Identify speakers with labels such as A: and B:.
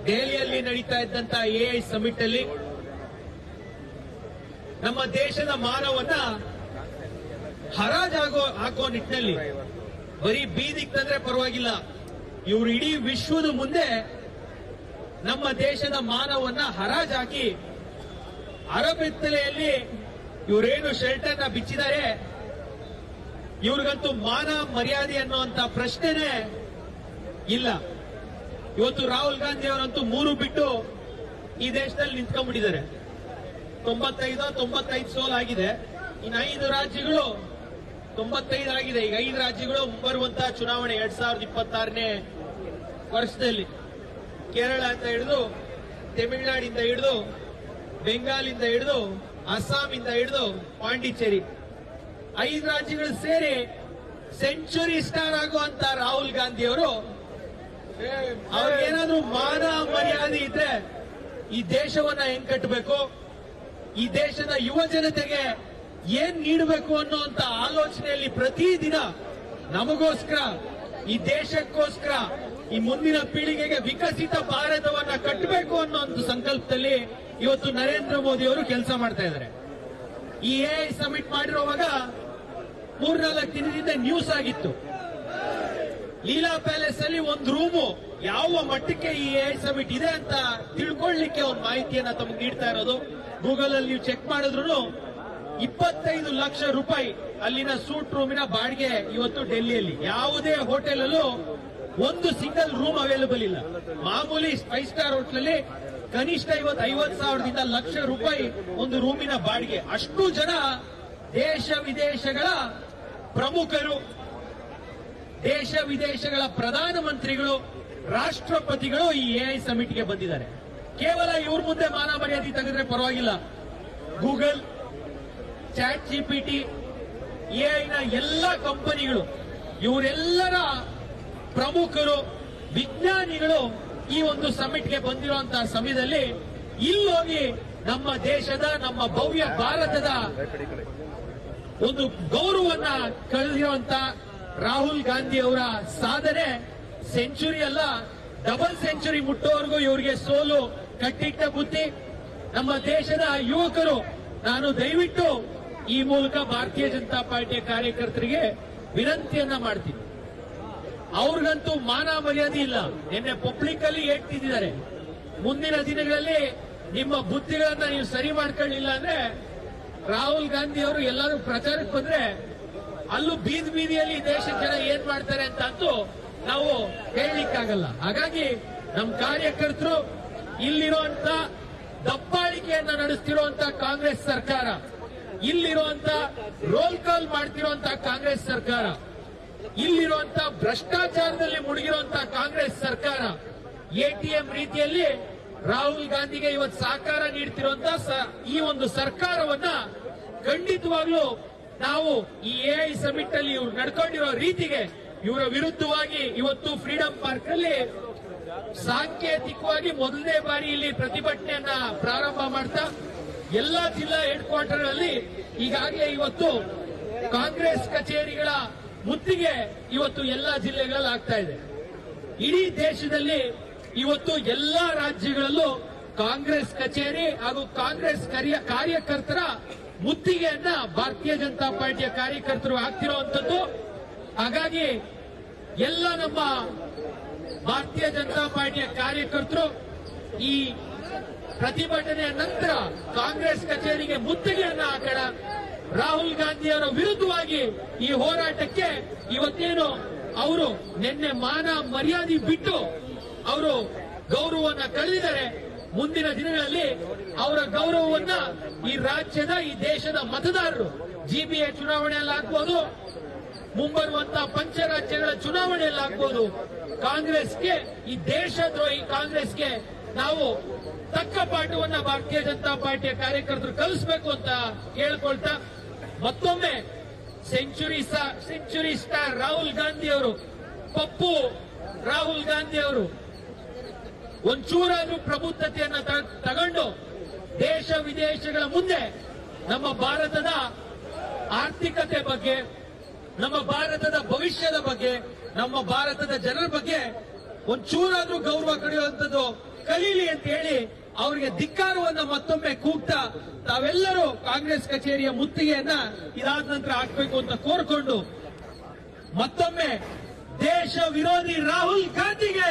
A: ದೆಹಲಿಯಲ್ಲಿ ನಡೀತಾ ಇದ್ದಂತ ಎಐ ಸಮಿಟ್ ಅಲ್ಲಿ ನಮ್ಮ ದೇಶದ ಮಾನವನ್ನ ಹಾಕೋ ನಿಟ್ಟಿನಲ್ಲಿ ಬರೀ ಬೀದಿಗೆ ತಂದ್ರೆ ಪರವಾಗಿಲ್ಲ, ಇವರು ಇಡೀ ವಿಶ್ವದ ಮುಂದೆ ನಮ್ಮ ದೇಶದ ಮಾನವನ್ನ ಹರಾಜಾಕಿ ಅರಬೆತ್ತಲೆಯಲ್ಲಿ ಇವರೇನು ಶೆಲ್ಟರ್ನ ಬಿಚ್ಚಿದ್ದಾರೆ, ಇವ್ರಿಗಂತೂ ಮಾನ ಮರ್ಯಾದೆ ಅನ್ನುವಂತ ಪ್ರಶ್ನೆನೇ ಇಲ್ಲ. ಇವತ್ತು ರಾಹುಲ್ ಗಾಂಧಿ ಅವರಂತೂ 3 ಬಿಟ್ಟು ಈ ದೇಶದಲ್ಲಿ ನಿಂತ್ಕೊಂಡ್ಬಿಟ್ಟಿದ್ದಾರೆ. 95 ಸೋಲಾಗಿದೆ. ಇನ್ನು 5 ರಾಜ್ಯಗಳು 95 ಆಗಿದೆ. ಈಗ 5 ರಾಜ್ಯಗಳು ಬರುವಂತಹ ಚುನಾವಣೆ 2026ನೇ ವರ್ಷದಲ್ಲಿ ಕೇರಳ ಅಂತ ಹಿಡಿದು, ತಮಿಳುನಾಡಿಂದ ಹಿಡಿದು, ಬೆಂಗಾಲಿಂದ ಹಿಡಿದು, ಅಸ್ಸಾಂನಿಂದ ಹಿಡಿದು ಪಾಂಡಿಚೇರಿ 5 ರಾಜ್ಯಗಳು ಸೇರಿ ಸೆಂಚುರಿ ಸ್ಟಾರ್ ಆಗುವಂತ ರಾಹುಲ್ ಗಾಂಧಿ ಅವರು ಅವ್ರಿಗೇನಾದ್ರೂ ಮಾನ ಮರ್ಯಾದೆ ಇದ್ರೆ ಈ ದೇಶವನ್ನ ಹೆಂಗ್ ಕಟ್ಟಬೇಕು, ಈ ದೇಶದ ಯುವ ಜನತೆಗೆ ಏನ್ ನೀಡಬೇಕು ಅನ್ನುವಂತ ಆಲೋಚನೆಯಲ್ಲಿ ಪ್ರತಿದಿನ ನಮಗೋಸ್ಕರ, ಈ ದೇಶಕ್ಕೋಸ್ಕರ, ಈ ಮುಂದಿನ ಪೀಳಿಗೆಗೆ ವಿಕಸಿತ ಭಾರತವನ್ನ ಕಟ್ಟಬೇಕು ಅನ್ನೋ ಒಂದು ಸಂಕಲ್ಪದಲ್ಲಿ ಇವತ್ತು ನರೇಂದ್ರ ಮೋದಿ ಅವರು ಕೆಲಸ ಮಾಡ್ತಾ ಇದ್ದಾರೆ. ಈ ಎಐ ಸಮಿಟ್ ಮಾಡಿರುವಾಗ 3-4 ದಿನದಿಂದ ನ್ಯೂಸ್ ಆಗಿತ್ತು. ಲೀಲಾ ಪ್ಯಾಲೇಸ್ ಅಲ್ಲಿ ಒಂದು ರೂಮು ಯಾವ ಮಟ್ಟಕ್ಕೆ ಈ ಎಐ ಸಮಿಟ್ ಇದೆ ಅಂತ ತಿಳ್ಕೊಳ್ಳಿಕ್ಕೆ ಒಂದು ಮಾಹಿತಿಯನ್ನ ತಮಗೆ ನೀಡ್ತಾ ಇರೋದು. ಗೂಗಲ್ ಅಲ್ಲಿ ನೀವು ಚೆಕ್ ಮಾಡಿದ್ರು 25 ಲಕ್ಷ ರೂಪಾಯಿ ಅಲ್ಲಿನ ಸೂಟ್ ರೂಮಿನ ಬಾಡಿಗೆ ಇವತ್ತು ಡೆಲ್ಲಿಯಲ್ಲಿ ಯಾವುದೇ ಹೋಟೆಲ್ ಅಲ್ಲೂ ಒಂದು ಸಿಂಗಲ್ ರೂಮ್ ಅವೈಲೇಬಲ್ ಇಲ್ಲ. ಮಾಮೂಲಿ 5 ಸ್ಟಾರ್ ಹೋಟೆಲ್ ಅಲ್ಲಿ ಕನಿಷ್ಠ 50,000ದಿಂದ ಲಕ್ಷ ರೂಪಾಯಿ ಒಂದು ರೂಮಿನ ಬಾಡಿಗೆ. ಅಷ್ಟು ಜನ ದೇಶ ವಿದೇಶಗಳ ಪ್ರಮುಖರು, ದೇಶ ವಿದೇಶಗಳ ಪ್ರಧಾನಮಂತ್ರಿಗಳು, ರಾಷ್ಟ್ರಪತಿಗಳು ಈ ಎಐ ಸಮಿಟ್ಗೆ ಬಂದಿದ್ದಾರೆ. ಕೇವಲ ಇವ್ರ ಮುಂದೆ ಮಾನ ಮರ್ಯಾದೆ ತೆಗೆದ್ರೆ ಪರವಾಗಿಲ್ಲ, ಗೂಗಲ್, ಚಾಟ್ ಜಿಪಿಟಿ, ಎಐನ ಎಲ್ಲ ಕಂಪನಿಗಳು, ಇವರೆಲ್ಲರ ಪ್ರಮುಖರು, ವಿಜ್ಞಾನಿಗಳು ಈ ಒಂದು ಸಮಿಟ್ಗೆ ಬಂದಿರುವಂತಹ ಸಮಯದಲ್ಲಿ ಇಲ್ಲೋಗಿ ನಮ್ಮ ದೇಶದ, ನಮ್ಮ ಭವ್ಯ ಭಾರತದ ಒಂದು ಗೌರವವನ್ನ ಕಳೆದಿರುವಂತ ರಾಹುಲ್ ಗಾಂಧಿ ಅವರ ಸಾಧನೆ ಸೆಂಚುರಿ ಅಲ್ಲ, ಡಬಲ್ ಸೆಂಚುರಿ ಮುಟ್ಟೋವರೆಗೂ ಇವರಿಗೆ ಸೋಲು ಕಟ್ಟಿಟ್ಟ ಬುದ್ಧಿ. ನಮ್ಮ ದೇಶದ ಯುವಕರು, ನಾನು ದಯವಿಟ್ಟು ಈ ಮೂಲಕ ಭಾರತೀಯ ಜನತಾ ಪಾರ್ಟಿಯ ಕಾರ್ಯಕರ್ತರಿಗೆ ವಿನಂತಿಯನ್ನ ಮಾಡ್ತೀನಿ, ಅವ್ರಿಗಂತೂ ಮಾನ ಮರ್ಯಾದೆ ಇಲ್ಲ. ನಿನ್ನೆ ಪಬ್ಲಿಕ್ ಅಲ್ಲಿ ಹೇಳ್ತಿದ್ದಾರೆ, ಮುಂದಿನ ದಿನಗಳಲ್ಲಿ ನಿಮ್ಮ ಬುದ್ಧಿಗಳನ್ನ ನೀವು ಸರಿ ಮಾಡ್ಕೊಳ್ಳಿಲ್ಲ ಅಂದ್ರೆ ರಾಹುಲ್ ಗಾಂಧಿ ಅವರು ಎಲ್ಲರೂ ಪ್ರಚಾರಕ್ಕೆ ಬಂದ್ರೆ ಅಲ್ಲೂ ಬೀದಿಯಲ್ಲಿ ದೇಶದ ಜನ ಏನ್ ಮಾಡ್ತಾರೆ ಅಂತ ಅಂತೂ ನಾವು ಹೇಳಲಿಕ್ಕಾಗಲ್ಲ. ಹಾಗಾಗಿ ನಮ್ಮ ಕಾರ್ಯಕರ್ತರು, ಇಲ್ಲಿರುವಂತ ದಬ್ಬಾಳಿಕೆಯನ್ನ ನಡೆಸ್ತಿರುವಂತ ಕಾಂಗ್ರೆಸ್ ಸರ್ಕಾರ, ಇಲ್ಲಿರುವಂತ ರೋಲ್ ಕಾಲ್ ಮಾಡ್ತಿರುವಂತ ಕಾಂಗ್ರೆಸ್ ಸರ್ಕಾರ, ಇಲ್ಲಿರುವಂತ ಭ್ರಷ್ಟಾಚಾರದಲ್ಲಿ ಮುಳುಗಿರುವಂತ ಕಾಂಗ್ರೆಸ್ ಸರ್ಕಾರ, ಎಟಿಎಂ ರೀತಿಯಲ್ಲಿ ರಾಹುಲ್ ಗಾಂಧಿಗೆ ಇವತ್ತು ಸಹಕಾರ ನೀಡ್ತಿರುವಂತ ಈ ಒಂದು ಸರ್ಕಾರವನ್ನ ಖಂಡಿತವಾಗ್ಲೂ ನಾವು ಈ ಎಐ ಸಮಿಟ್ ಅಲ್ಲಿ ಇವ್ರು ನಡ್ಕೊಂಡಿರೋ ರೀತಿಗೆ ಇವರ ವಿರುದ್ಧವಾಗಿ ಇವತ್ತು ಫ್ರೀಡಂ ಪಾರ್ಕ್ ಅಲ್ಲಿ ಸಾಂಕೇತಿಕವಾಗಿ ಮೊದಲನೇ ಬಾರಿ ಇಲ್ಲಿ ಪ್ರತಿಭಟನೆಯನ್ನ ಪ್ರಾರಂಭ ಮಾಡ್ತಾ ಎಲ್ಲಾ ಜಿಲ್ಲಾ ಹೆಡ್ ಕ್ವಾರ್ಟರ್ ಅಲ್ಲಿ ಈಗಾಗಲೇ ಇವತ್ತು ಕಾಂಗ್ರೆಸ್ ಕಚೇರಿಗಳ ಮುತ್ತಿಗೆ ಇವತ್ತು ಎಲ್ಲಾ ಜಿಲ್ಲೆಗಳಲ್ಲಿ ಆಗ್ತಾ ಇದೆ. ಇಡೀ ದೇಶದಲ್ಲಿ ಇವತ್ತು ಎಲ್ಲಾ ರಾಜ್ಯಗಳಲ್ಲೂ ಕಾಂಗ್ರೆಸ್ ಕಚೇರಿ ಹಾಗೂ ಕಾಂಗ್ರೆಸ್ ಕಾರ್ಯಕರ್ತರ ಮುತ್ತಿಗೆಯನ್ನ ಭಾರತೀಯ ಜನತಾ ಪಾರ್ಟಿಯ ಕಾರ್ಯಕರ್ತರು ಆಗ್ತಿರುವಂತದ್ದು. ಹಾಗಾಗಿ ಎಲ್ಲ ನಮ್ಮ ಭಾರತೀಯ ಜನತಾ ಪಾರ್ಟಿಯ ಕಾರ್ಯಕರ್ತರು ಈ ಪ್ರತಿಭಟನೆಯ ನಂತರ ಕಾಂಗ್ರೆಸ್ ಕಚೇರಿಗೆ ಮುತ್ತಿಗೆಯನ್ನ ಹಾಕೋಣ. ರಾಹುಲ್ ಗಾಂಧಿ ಅವರ ವಿರುದ್ಧವಾಗಿ ಈ ಹೋರಾಟಕ್ಕೆ ಇವತ್ತೇನು ಅವರು ನಿನ್ನೆ ಮಾನ ಮರ್ಯಾದೆ ಬಿಟ್ಟು ಅವರು ಗೌರವವನ್ನ ಕಳೆದಿದ್ದಾರೆ, ಮುಂದಿನ ದಿನಗಳಲ್ಲಿ ಅವರ ಗೌರವವನ್ನ ಈ ರಾಜ್ಯದ, ಈ ದೇಶದ ಮತದಾರರು ಜಿಬಿಎ ಚುನಾವಣೆಯಲ್ಲಿ ಆಗ್ಬೋದು, ಮುಂಬರುವಂತಹ ಪಂಚರಾಜ್ಯಗಳ ಚುನಾವಣೆಯಲ್ಲಿ ಆಗ್ಬೋದು, ಕಾಂಗ್ರೆಸ್ಗೆ, ಈ ದೇಶದ್ರೋಹಿ ಕಾಂಗ್ರೆಸ್ಗೆ ನಾವು ತಕ್ಕ ಪಾಠವನ್ನ ಭಾರತೀಯ ಜನತಾ ಪಾರ್ಟಿಯ ಕಾರ್ಯಕರ್ತರು ಕಲಿಸಬೇಕು ಅಂತ ಕೇಳ್ಕೊಳ್ತಾ, ಮತ್ತೊಮ್ಮೆ ಸೆಂಚುರಿ ಸ್ಟಾರ್ ರಾಹುಲ್ ಗಾಂಧಿ ಅವರು, ಪಪ್ಪು ರಾಹುಲ್ ಗಾಂಧಿ ಅವರು ಒಂಚೂರಾದ್ರೂ ಪ್ರಬುದ್ಧತೆಯನ್ನ ತಗೊಂಡು ದೇಶ ವಿದೇಶಗಳ ಮುಂದೆ ನಮ್ಮ ಭಾರತದ ಆರ್ಥಿಕತೆ ಬಗ್ಗೆ, ನಮ್ಮ ಭಾರತದ ಭವಿಷ್ಯದ ಬಗ್ಗೆ, ನಮ್ಮ ಭಾರತದ ಜನರ ಬಗ್ಗೆ ಒಂಚೂರಾದ್ರೂ ಗೌರವ ಕಳೆಯುವಂಥದ್ದು ಕೈ ಕಲೀಲಿ ಅಂತ ಹೇಳಿ ಅವರಿಗೆ ಧಿಕ್ಕಾರವನ್ನ ಮತ್ತೊಮ್ಮೆ ಕೂಗ್ತಾ ತಾವೆಲ್ಲರೂ ಕಾಂಗ್ರೆಸ್ ಕಚೇರಿಯ ಮುತ್ತಿಗೆಯನ್ನ ಇದಾದ ನಂತರ ಹಾಕ್ಬೇಕು ಅಂತ ಕೋರ್ಕೊಂಡು ಮತ್ತೊಮ್ಮೆ ದೇಶ ವಿರೋಧಿ ರಾಹುಲ್ ಗಾಂಧಿಗೆ